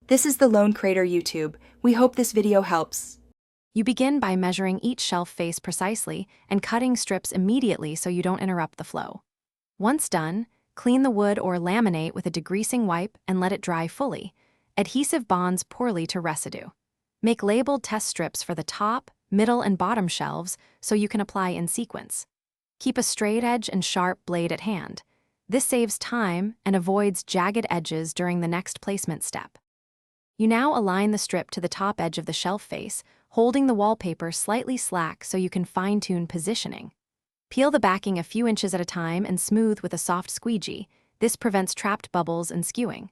This is the Lone Crater YouTube. We hope this video helps. You begin by measuring each shelf face precisely and cutting strips immediately so you don't interrupt the flow. Once done, clean the wood or laminate with a degreasing wipe and let it dry fully. Adhesive bonds poorly to residue. Make labeled test strips for the top, middle, and bottom shelves so you can apply in sequence. Keep a straight edge and sharp blade at hand. This saves time and avoids jagged edges during the next placement step. You now align the strip to the top edge of the shelf face, holding the wallpaper slightly slack so you can fine-tune positioning. Peel the backing a few inches at a time and smooth with a soft squeegee. This prevents trapped bubbles and skewing.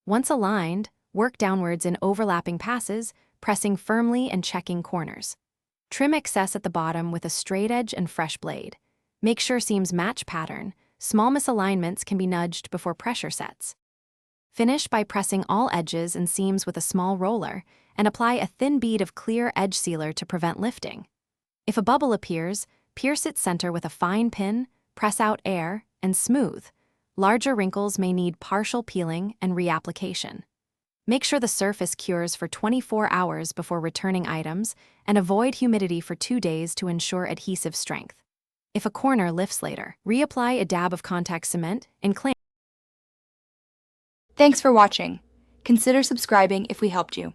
Once aligned, work downwards in overlapping passes, pressing firmly and checking corners. Trim excess at the bottom with a straight edge and fresh blade. Make sure seams match pattern. Small misalignments can be nudged before pressure sets. Finish by pressing all edges and seams with a small roller and apply a thin bead of clear edge sealer to prevent lifting. If a bubble appears, pierce its center with a fine pin, press out air, and smooth. Larger wrinkles may need partial peeling and reapplication. Make sure the surface cures for 24 hours before returning items and avoid humidity for 2 days to ensure adhesive strength. If a corner lifts later, reapply a dab of contact cement and clamp. Thanks for watching. Consider subscribing if we helped you.